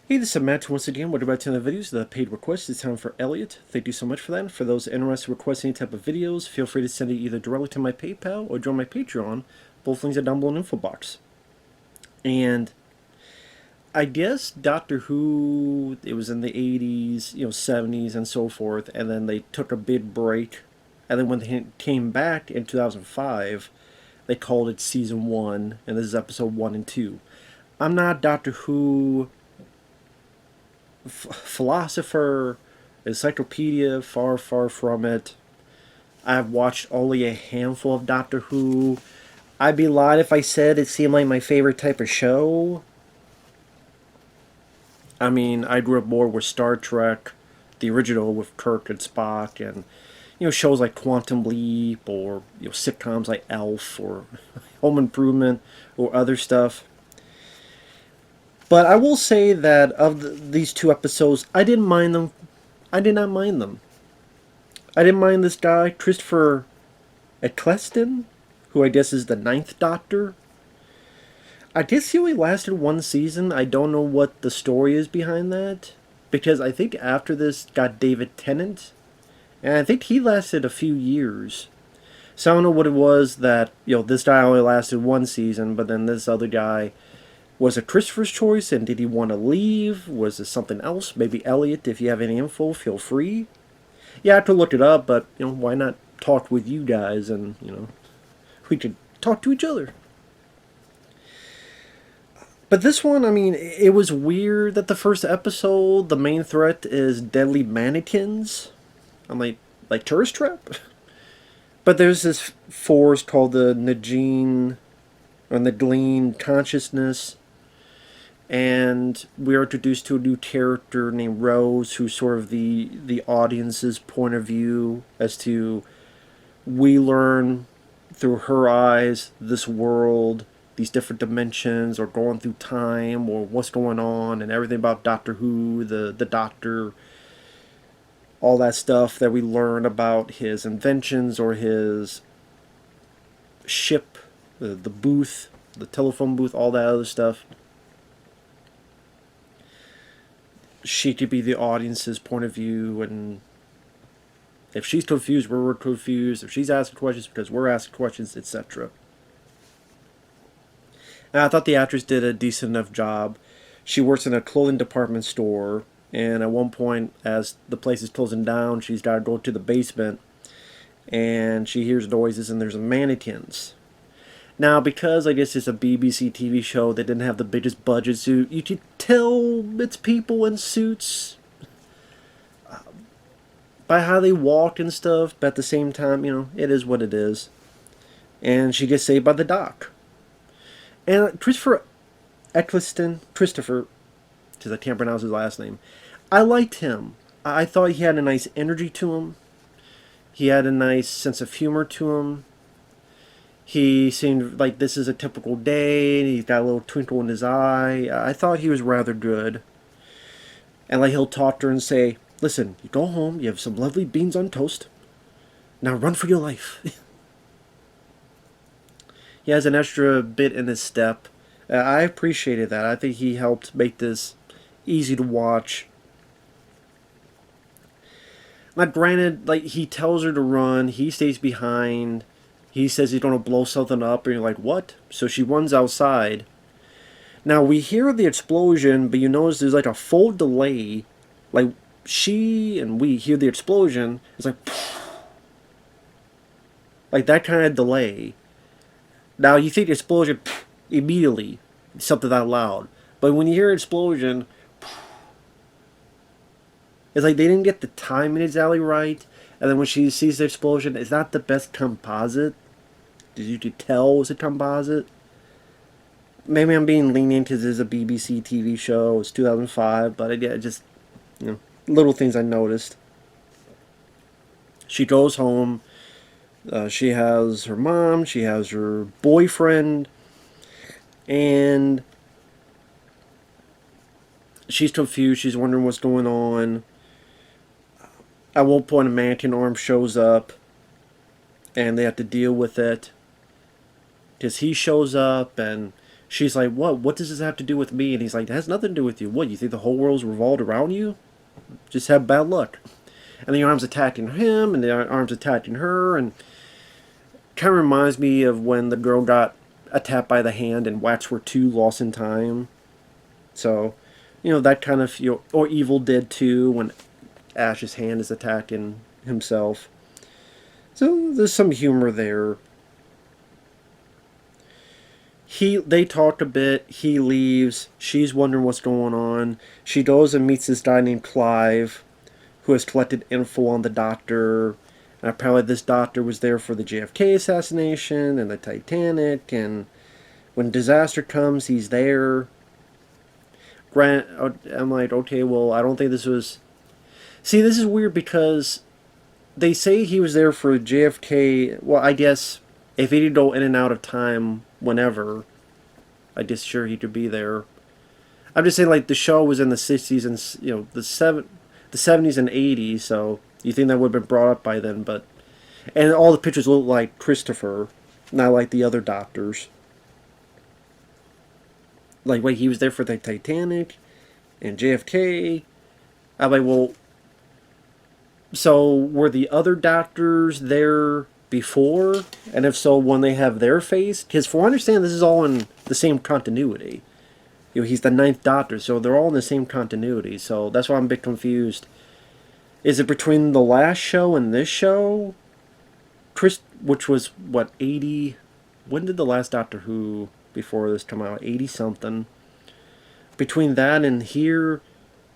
Hey, this is Matt once again. What about 10 of the videos? The paid request is time for Elliott. Thank you so much for that. For those interested in requesting any type of videos, feel free to send it either directly to my PayPal or join my Patreon. Both links are down below in the info box. And I guess Doctor Who, it was in the 80s, 70s, and so forth, and then they took a big break. And then when they came back in 2005, they called it Season 1, and this is Episode 1 and 2. I'm not Doctor Who philosopher, encyclopedia, far, far from it. I've watched only a handful of Doctor Who. I'd be lying if I said it seemed like my favorite type of show. I mean, I grew up more with Star Trek, the original with Kirk and Spock, and shows like Quantum Leap or sitcoms like Elf or Home Improvement or other stuff. But I will say that these two episodes, I didn't mind them. I did not mind them. I didn't mind this guy, Christopher Eccleston, who I guess is the Ninth Doctor. I guess he only lasted one season. I don't know what the story is behind that. Because I think after this got David Tennant. And I think he lasted a few years. So I don't know what it was that, this guy only lasted one season, but then this other guy, was it Christopher's choice, and did he want to leave? Was it something else? Maybe Elliott, if you have any info, feel free. Yeah, I have to look it up, but, why not talk with you guys, and, we could talk to each other. But this one, I mean, it was weird that the first episode, the main threat is deadly mannequins. I'm like tourist trap? But there's this force called the Nagine, or Nagleen consciousness, and we are introduced to a new character named Rose, who's sort of the audience's point of view as to we learn through her eyes this world, these different dimensions, or going through time, or what's going on, and everything about Doctor Who, the Doctor, all that stuff that we learn about his inventions or his ship, the booth, the telephone booth, all that other stuff. She could be the audience's point of view, and if she's confused, we're confused. If she's asking questions, because we're asking questions, etc. And I thought the actress did a decent enough job. She works in a clothing department store, and at one point, as the place is closing down, she's got to go to the basement, and she hears noises, and there's mannequins. Now, because I guess it's a BBC TV show that didn't have the biggest budget, so you could tell it's people in suits by how they walk and stuff, but at the same time, it is what it is. And she gets saved by the doc. And Christopher Eccleston, because I can't pronounce his last name, I liked him. I thought he had a nice energy to him. He had a nice sense of humor to him. He seemed like this is a typical day, and he's got a little twinkle in his eye. I thought he was rather good. And like he'll talk to her and say, listen, you go home, you have some lovely beans on toast. Now run for your life. He has an extra bit in his step. I appreciated that. I think he helped make this easy to watch. Now granted, like he tells her to run, he stays behind. He says he's going to blow something up, and you're like, what? So she runs outside. Now, we hear the explosion, but you notice there's like a full delay. Like, she and we hear the explosion. It's like that kind of delay. Now, you think the explosion immediately, something that loud. But when you hear an explosion, it's like they didn't get the timing exactly right. And then when she sees the explosion, it's not the best composite. Did you tell it was a composite? Maybe I'm being lenient because it's a BBC TV show. It's 2005, but yeah, just little things I noticed. She goes home. She has her mom. She has her boyfriend, and she's confused. She's wondering what's going on. At one point, a mannequin arm shows up, and they have to deal with it. Because he shows up, and she's like, what? What does this have to do with me? And he's like, it has nothing to do with you. What, you think the whole world's revolved around you? Just have bad luck. And the arm's attacking him, and the arm's attacking her, and kind of reminds me of when the girl got attacked by the hand in Waxwork 2 Lost in Time. So, that kind of, or Evil Dead 2 when Ash's hand is attacking himself. So there's some humor there. They talk a bit, he leaves, she's wondering what's going on. She goes and meets this guy named Clive, who has collected info on the doctor. And apparently this doctor was there for the JFK assassination and the Titanic, and when disaster comes, he's there. I'm like, okay, well, I don't think this was... See, this is weird because they say he was there for JFK. Well, I guess if he did go in and out of time whenever, I guess sure he could be there. I'm just saying, like, the show was in the 60s and, the 70s and 80s, so you think that would have been brought up by then, but... And all the pictures look like Christopher, not like the other doctors. Like, wait, he was there for the Titanic and JFK? I'm like, well... So, were the other doctors there before? And if so, when they have their face? Because from what I understand, this is all in the same continuity. He's the ninth doctor, so they're all in the same continuity. So, that's why I'm a bit confused. Is it between the last show and this show? Which was, what, 80... When did the last Doctor Who before this come out? 80-something. Between that and here,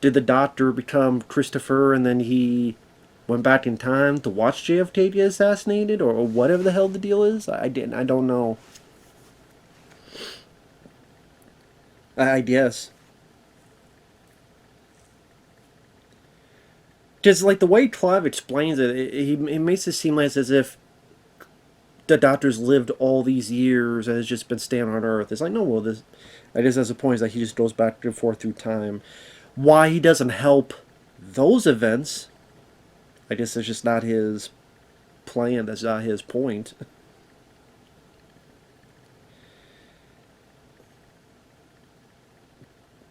did the Doctor become Christopher and then he... went back in time to watch JFK get assassinated, or whatever the hell the deal is? I don't know. I guess. Because, like, the way Clive explains it, he makes it seem like as if the Doctor's lived all these years and has just been staying on Earth. It's like, no, well, this... I guess that's the point, is that he just goes back and forth through time. Why he doesn't help those events... I guess that's just not his plan. That's not his point.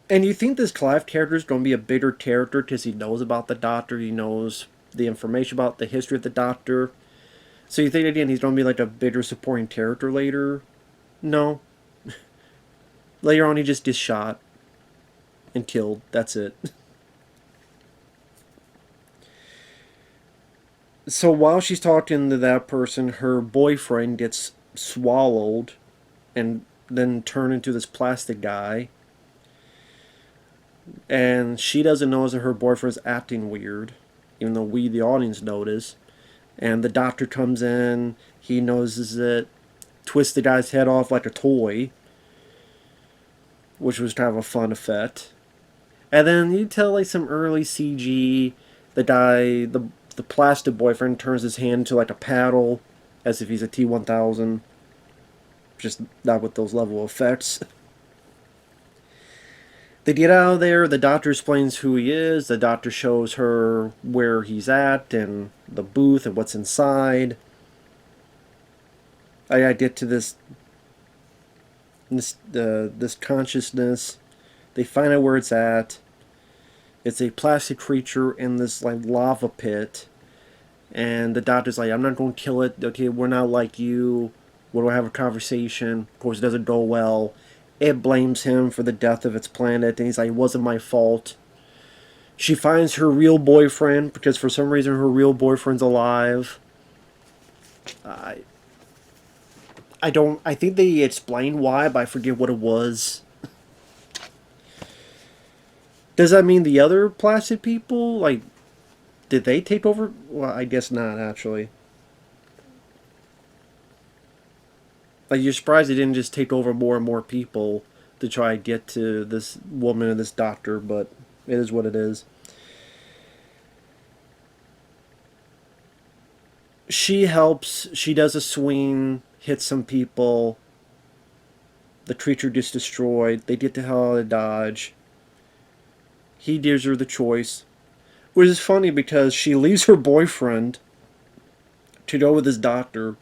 And you think this Clive character is going to be a bigger character because he knows about the Doctor, he knows the information about the history of the Doctor. So you think, again, he's going to be like a bigger supporting character later? No. Later on, he just gets shot and killed. That's it. So while she's talking to that person, her boyfriend gets swallowed and then turned into this plastic guy. And she doesn't notice that her boyfriend's acting weird, even though we, the audience, notice. And the Doctor comes in, he notices it, twists the guy's head off like a toy, which was kind of a fun effect. And then you tell, like, some early CG, the guy, the plastic boyfriend turns his hand into like a paddle, as if he's a T-1000. Just not with those level of effects. They get out of there, the Doctor explains who he is, the Doctor shows her where he's at, and the booth, and what's inside. I get to this consciousness. They find out where it's at. It's a plastic creature in this, like, lava pit. And the Doctor's like, I'm not going to kill it. Okay, we're not like you. We'll have a conversation. Of course, it doesn't go well. It blames him for the death of its planet. And he's like, it wasn't my fault. She finds her real boyfriend, because for some reason her real boyfriend's alive. I think they explain why, but I forget what it was. Does that mean the other plastic people, like, did they take over? Well, I guess not, actually. Like, you're surprised they didn't just take over more and more people to try to get to this woman and this Doctor, but it is what it is. She helps, she does a swing, hits some people. The creature gets destroyed. They get the hell out of Dodge. He gives her the choice. Which is funny because she leaves her boyfriend to go with his doctor.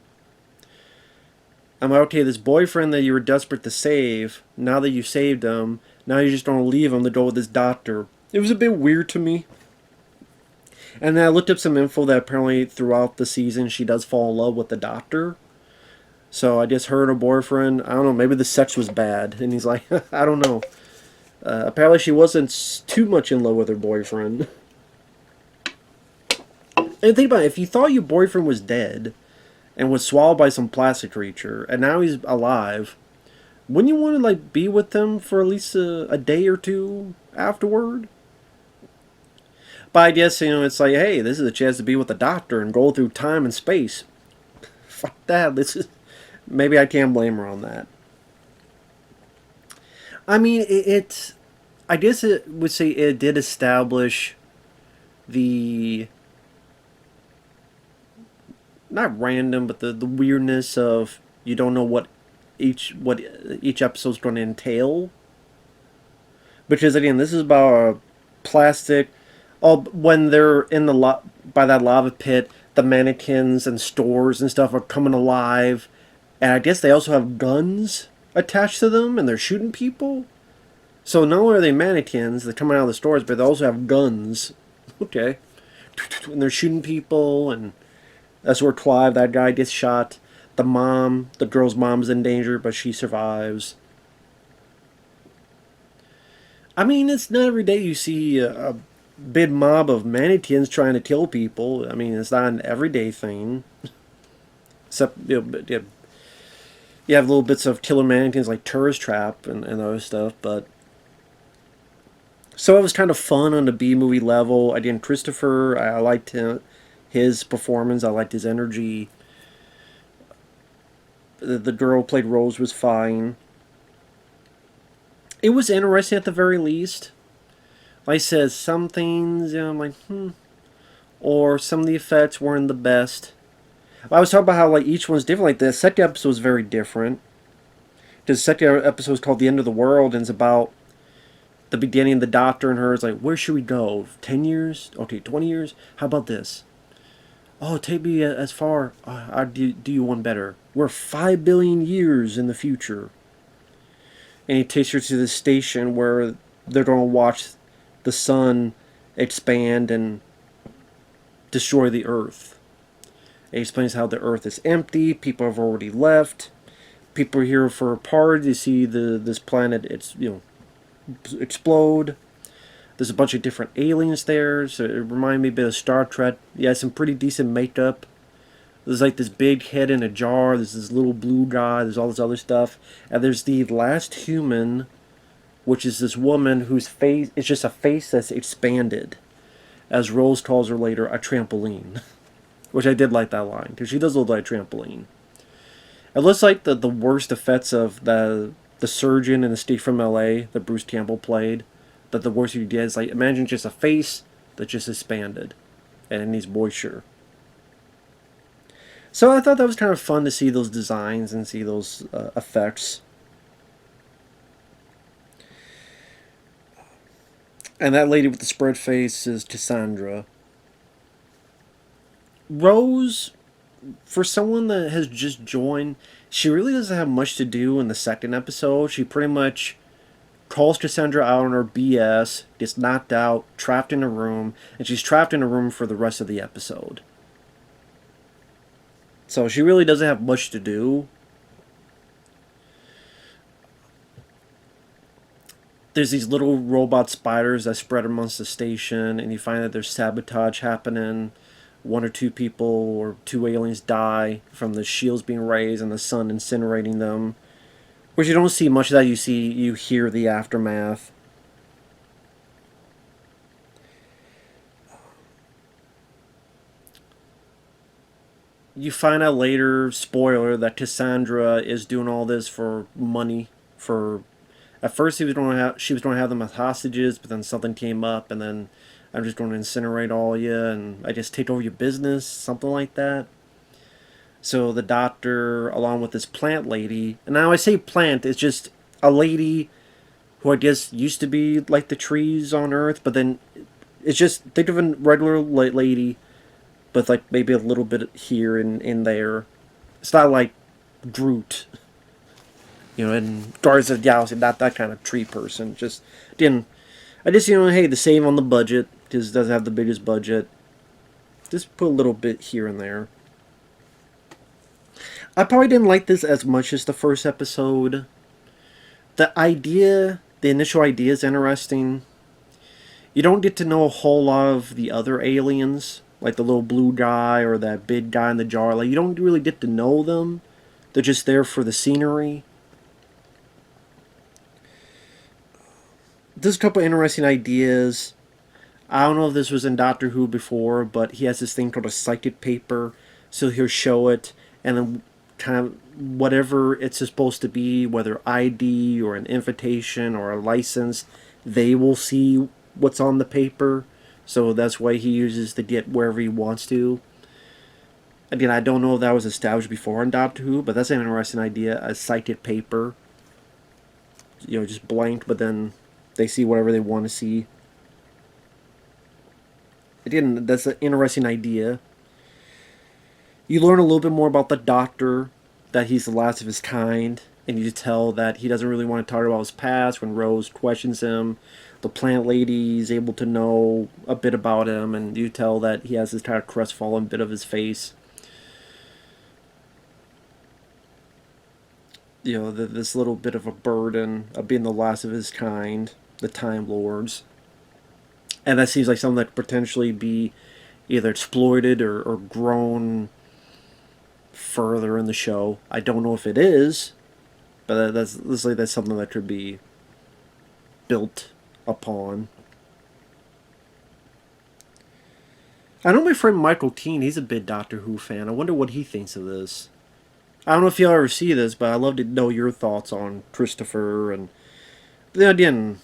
I'm like, okay, this boyfriend that you were desperate to save, now that you saved him, now you just don't leave him to go with this doctor. It was a bit weird to me. And then I looked up some info that apparently throughout the season she does fall in love with the doctor. So I guess her and her boyfriend, I don't know, maybe the sex was bad. And he's like, I don't know. Apparently she wasn't too much in love with her boyfriend. And think about it, if you thought your boyfriend was dead and was swallowed by some plastic creature, and now he's alive, wouldn't you want to like be with him for at least a day or two afterward? But I guess, it's like, hey, this is a chance to be with the doctor and go through time and space. Fuck that. This is maybe I can't blame her on that. I mean, I guess it would say it did establish the not random, but the weirdness of you don't know what each episode's going to entail. Because again, this is about a plastic. Oh, when they're in by that lava pit, the mannequins and stores and stuff are coming alive, and I guess they also have guns attached to them, and they're shooting people. So not only are they mannequins, they're coming out of the stores, but they also have guns. Okay, and they're shooting people, and that's where Clive, that guy, gets shot. The girl's mom's in danger, but she survives. I mean, it's not every day you see a big mob of mannequins trying to kill people. I mean, it's not an everyday thing. Except, you have little bits of killer mannequins like Tourist Trap and other stuff, but... So it was kind of fun on the B-movie level. Again, Christopher, I liked his performance. I liked his energy. The girl who played Rose was fine. It was interesting at the very least. Like I said, some things, I'm like, or some of the effects weren't the best. I was talking about how like each one's different. Like the second episode was very different. The second episode is called The End of the World, and it's about the beginning. The doctor and her is like, where should we go? 10 years? Okay, 20 years? How about this? Oh, take me as far. I'll do you one better. We're 5 billion years in the future. And he takes her to the station where they're going to watch the sun expand and destroy the Earth. It explains how the Earth is empty. People have already left. People are here for a party to see this planet explode. There's a bunch of different aliens there, so it reminded me a bit of Star Trek. Yeah, some pretty decent makeup. There's like this big head in a jar. There's this little blue guy. There's all this other stuff. And there's the last human, which is this woman whose face is just a face that's expanded. As Rose calls her later, a trampoline. Which I did like that line, because she does look like a trampoline. It looks like the worst effects of the surgeon in the Steve from L.A. that Bruce Campbell played. That the worst you get is like, imagine just a face that just expanded. And it needs moisture. So I thought that was kind of fun to see those designs and see those effects. And that lady with the spread face is Cassandra. Rose, for someone that has just joined, she really doesn't have much to do in the second episode. She pretty much calls Cassandra out on her BS, gets knocked out, trapped in a room, and she's trapped in a room for the rest of the episode. So she really doesn't have much to do. There's these little robot spiders that spread amongst the station, and you find that there's sabotage happening. One or two people or two aliens die from the shields being raised and the sun incinerating them. Which you don't see much of that. You hear the aftermath. You find out later, spoiler, that Cassandra is doing all this for money. At first she was going to have them as hostages, but then something came up, and then I'm just going to incinerate all you, and I just take over your business, something like that. So the doctor, along with this plant lady, and now I say plant, it's just a lady who I guess used to be like the trees on Earth, but then it's just, think of a regular lady, but like maybe a little bit here and there. It's not like Groot. And Guardians of the Galaxy, not that kind of tree person. Just didn't. I just, hey, the save on the budget, because it doesn't have the biggest budget. Just put a little bit here and there. I probably didn't like this as much as the first episode. The initial idea is interesting. You don't get to know a whole lot of the other aliens, like the little blue guy or that big guy in the jar. Like, you don't really get to know them. They're just there for the scenery. There's a couple interesting ideas. I don't know if this was in Doctor Who before, but he has this thing called a psychic paper. So he'll show it, and then kind of whatever it's supposed to be, whether ID or an invitation or a license, they will see what's on the paper. So that's why he uses to get wherever he wants to. Again, I don't know if that was established before in Doctor Who, but that's an interesting idea. A psychic paper. Just blank, but then they see whatever they want to see. Again, that's an interesting idea. You learn a little bit more about the Doctor, that he's the last of his kind, and you tell that he doesn't really want to talk about his past when Rose questions him. The plant lady is able to know a bit about him, and you tell that he has this kind of crestfallen bit of his face. This little bit of a burden of being the last of his kind, the Time Lords. And that seems like something that could potentially be either exploited or grown further in the show. I don't know if it is, but that's something that could be built upon. I know my friend Michael Keane, he's a big Doctor Who fan. I wonder what he thinks of this. I don't know if you'll ever see this, but I'd love to know your thoughts on Christopher and again,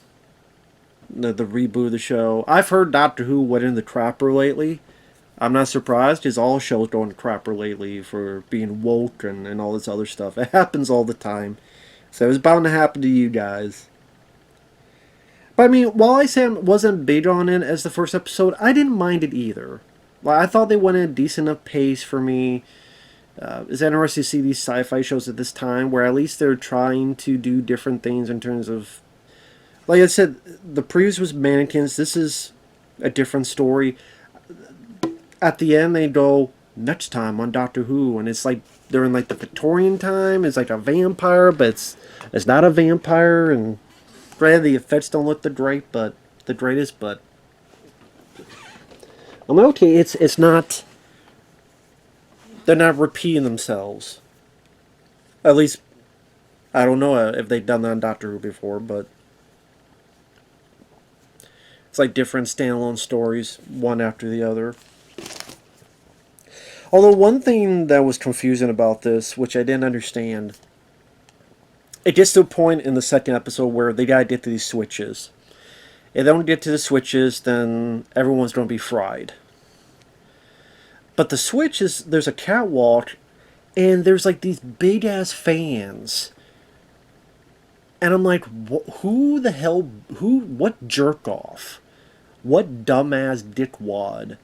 the reboot of the show. I've heard Doctor Who went into the crapper lately. I'm not surprised, because all shows go into crapper lately for being woke and all this other stuff. It happens all the time. So it's bound to happen to you guys. But I mean, while I say I wasn't big on it as the first episode, I didn't mind it either. Like, I thought they went at a decent enough pace for me. It's interesting to see these sci-fi shows at this time, where at least they're trying to do different things in terms of... Like I said, the previous was mannequins. This is a different story. At the end, they go, next time on Doctor Who, and it's like they're in like the Victorian time. It's like a vampire, but it's not a vampire, and granted, the effects don't look the greatest, but I'm okay. It's not. They're not repeating themselves. At least, I don't know if they've done that on Doctor Who before, but it's like different standalone stories, one after the other. Although one thing that was confusing about this, which I didn't understand, it gets to a point in the second episode where they gotta get to these switches. If they don't get to the switches, then everyone's gonna be fried. But the switch is, there's a catwalk, and there's like these big ass fans. And I'm like, who the hell, what jerk off, what dumbass dickwad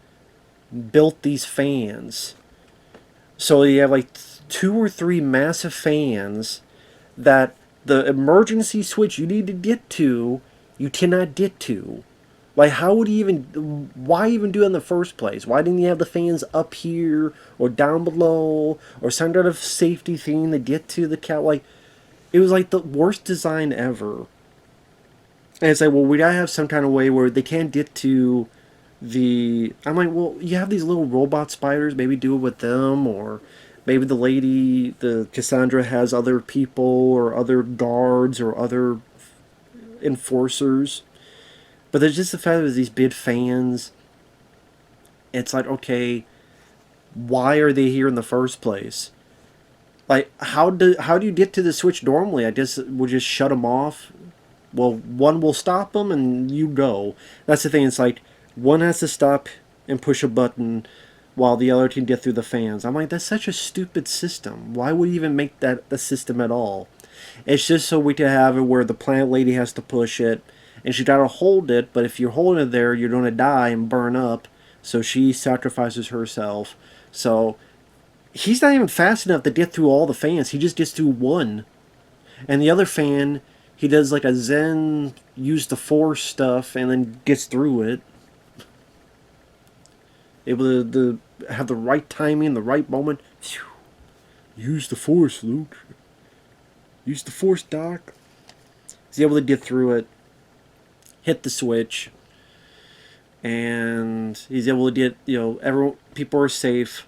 built these fans? So you have like 2 or 3 massive fans that the emergency switch you need to get to, you cannot get to. Like, why even do it in the first place? Why didn't you have the fans up here or down below or some kind of safety thing to get to the cat? Like, it was like the worst design ever. And it's like, well, we gotta have some kind of way where they can't get to I'm like, well, you have these little robot spiders, maybe do it with them, or maybe the Cassandra has other people or other guards or other enforcers. But there's just the fact that there's these big fans. It's like, okay, why are they here in the first place? Like, how do you get to the switch normally? I guess we'll just shut them off. Well, one will stop them and you go. That's the thing. It's like, one has to stop and push a button while the other can get through the fans. I'm like, that's such a stupid system. Why would you even make that the system at all? It's just so we can have it where the plant lady has to push it, and she gotta hold it, but if you're holding it there, you're gonna die and burn up, so she sacrifices herself. So he's not even fast enough to get through all the fans. He just gets through one. And the other fan, he does like a Zen, use the force stuff, and then gets through it. Able to have the right timing, the right moment. Phew. Use the force, Luke. Use the force, Doc. He's able to get through it, hit the switch, and he's able to get, everyone, people are safe.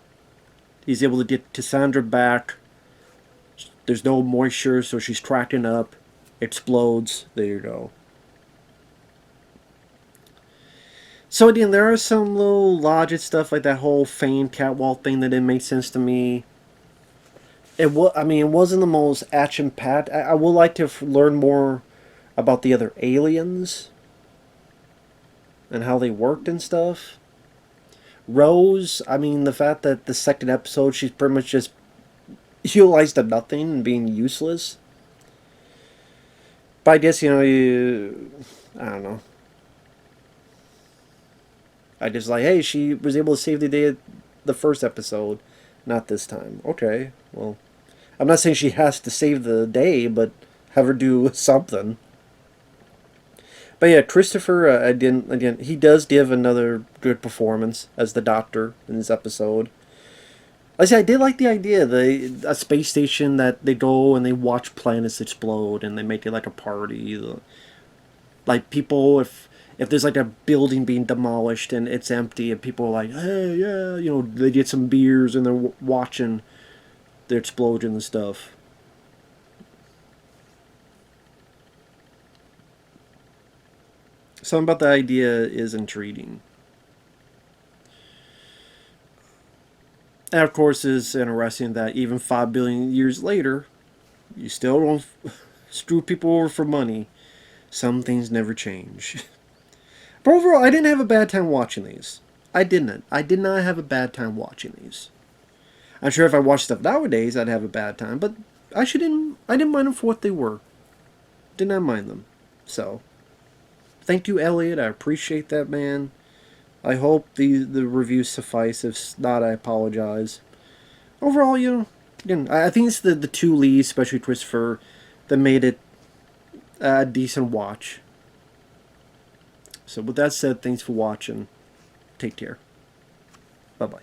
He's able to get Cassandra back. There's no moisture, so she's cracking up. Explodes. There you go. So again, there are some little logic stuff like that whole Fane catwalk thing that didn't make sense to me. It wasn't the most action-packed. I would like to learn more about the other aliens and how they worked and stuff. Rose, the fact that the second episode she's pretty much just utilized to nothing and being useless. But I guess, I don't know. I just like, hey, she was able to save the day the first episode, not this time. Okay, well, I'm not saying she has to save the day, but have her do something. But yeah, Christopher, again, he does give another good performance as the Doctor in this episode. I say I did like the idea, a space station that they go and they watch planets explode and they make it like a party. Like people, if there's like a building being demolished and it's empty and people are like, hey, yeah, they get some beers and they're watching the explosion and stuff. Something about the idea is intriguing. And of course, it's interesting that even 5 billion years later, you still don't screw people over for money. Some things never change. But overall, I didn't have a bad time watching these. I didn't. I did not have a bad time watching these. I'm sure if I watched stuff nowadays, I'd have a bad time. But I didn't mind them for what they were. Did not mind them. So, thank you, Elliott. I appreciate that, man. I hope the reviews suffice. If not, I apologize. Overall, again, I think it's the two leads, especially Christopher, that made it a decent watch. So with that said, thanks for watching. Take care. Bye-bye.